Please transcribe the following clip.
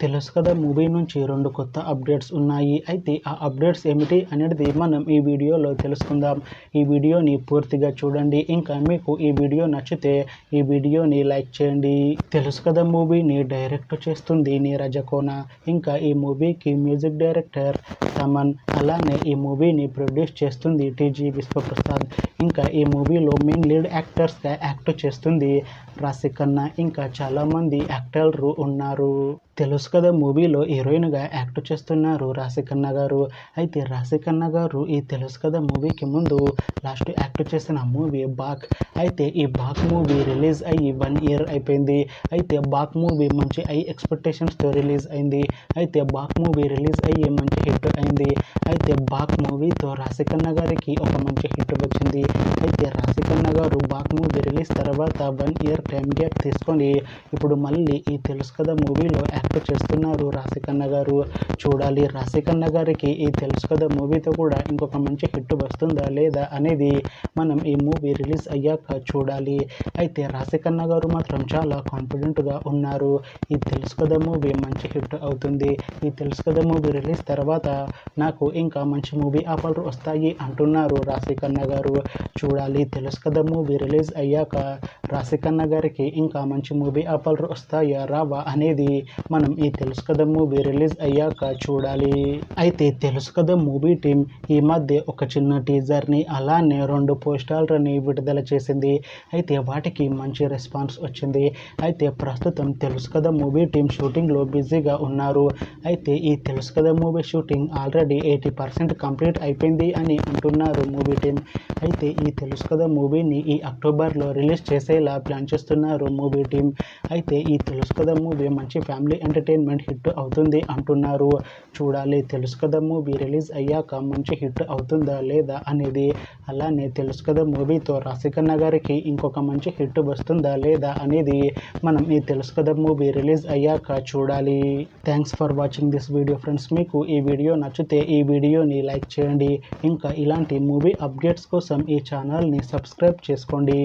తెలుసు కదా మూవీ నుంచి 2 కొత్త అప్డేట్స్ ఉన్నాయి. అయితే ఆ అప్డేట్స్ ఏమిటి అనేది మనం ఈ వీడియోలో తెలుసుకుందాం. ఈ వీడియోని పూర్తిగా చూడండి. ఇంకా మీకు ఈ వీడియో నచ్చితే ఈ వీడియోని లైక్ చేయండి. తెలుసు కదా మూవీని డైరెక్ట్ చేస్తుంది నీరజ కోన. ఇంకా ఈ మూవీకి మ్యూజిక్ డైరెక్టర్ తమన్. అలానే ఈ మూవీని ప్రొడ్యూస్ చేస్తుంది టీజీ విశ్వప్రసాద్. ఇంకా ఈ మూవీలో మెయిన్ లీడ్ యాక్టర్స్గా యాక్ట్ చేస్తుంది రాశిఖన్నా. ఇంకా చాలామంది యాక్టర్లు ఉన్నారు. తెలుసు కదా మూవీలో హీరోయిన్గా యాక్ట్ చేస్తున్నారు రాశిఖన్నా గారు. అయితే రాశిఖన్నా గారు ఈ తెలుసు కదా మూవీకి ముందు లాస్ట్ యాక్ట్ చేసిన మూవీ బాక్. అయితే ఈ బాక్ మూవీ రిలీజ్ అయ్యి 1 year అయిపోయింది. అయితే బాక్ మూవీ మంచి హై ఎక్స్పెక్టేషన్స్తో రిలీజ్ అయింది. అయితే బాక్ మూవీ రిలీజ్ అయ్యి మంచి హిట్ అయింది. అయితే బాక్ మూవీతో రాశిఖన్నా గారికి ఒక మంచి హిట్ వచ్చింది. అయితే రాశిఖన్నా గారు బాక్ మూవీ రిలీజ్ తర్వాత 1 year టైం గ్యాప్ తీసుకొని ఇప్పుడు మళ్ళీ ఈ తెలుసు కదా మూవీలో యాక్ట్ చేస్తున్నారు రాశిఖన్నా గారు. చూడాలి రాశిఖన్నా గారికి ఈ తెలుసు కదా మూవీతో కూడా ఇంకొక మంచి హిట్ వస్తుందా లేదా అనేది మనం ఈ మూవీ రిలీజ్ అయ్యాక చూడాలి. అయితే రాశిఖన్నా గారు మాత్రం చాలా కాన్ఫిడెంట్గా ఉన్నారు. ఈ తెలుసు కదా మూవీ మంచి హిట్ అవుతుంది. ఈ తెలుసు కదా మూవీ రిలీజ్ తర్వాత నాకు ఇంకా మంచి మూవీ ఆఫర్లు వస్తాయి అంటున్నారు రాశిఖన్నా గారు. చూడాలి తెలుసు కదా మూవీ రిలీజ్ అయ్యాక రాశిఖన్నా గారికి ఇంకా మంచి మూవీ ఆఫర్లు వస్తాయా రావా అనేది మనం ఈ తెలుసు కదా మూవీ రిలీజ్ అయ్యాక చూడాలి. అయితే తెలుసు కదా మూవీ టీం ఈ మధ్య ఒక చిన్న టీజర్ని అలానే 2 పోస్టర్లని విడుదల చేసింది. అయితే వాటికి మంచి రెస్పాన్స్ వచ్చింది. అయితే ప్రస్తుతం తెలుసు కదా మూవీ టీం షూటింగ్లో బిజీగా ఉన్నారు. అయితే ఈ తెలుసు కదా మూవీ షూటింగ్ ఆల్రెడీ 80% కంప్లీట్ అయిపోయింది అని అంటున్నారు మూవీ టీం. అయితే ఈ తెలుసు కదా మూవీని ఈ అక్టోబర్లో రిలీజ్ చేసేలా ప్లాన్ చేస్తున్నారు మూవీ టీం. అయితే ఈ తెలుసు కదా మూవీ మంచి ఫ్యామిలీ ఎంటర్టైన్మెంట్ హిట్ అవుతుంది అంటున్నారు. చూడాలి తెలుసు కదా మూవీ రిలీజ్ అయ్యాక మంచి హిట్ అవుతుందా లేదా అనేది. అలానే తెలుసు కదా మూవీతో రాశిఖన్నా గారికి ఇంకొక మంచి హిట్ వస్తుందా లేదా అనేది మనం ఈ తెలుసు కదా మూవీ రిలీజ్ అయ్యాక చూడాలి. Thanks for watching this video friends. మీకు ఈ వీడియో నచ్చితే ఈ వీడియోని లైక్ చేయండి. ఇంకా ఇలాంటి మూవీ అప్డేట్స్ కోసం ఈ ఛానల్ని సబ్స్క్రైబ్ చేసుకోండి.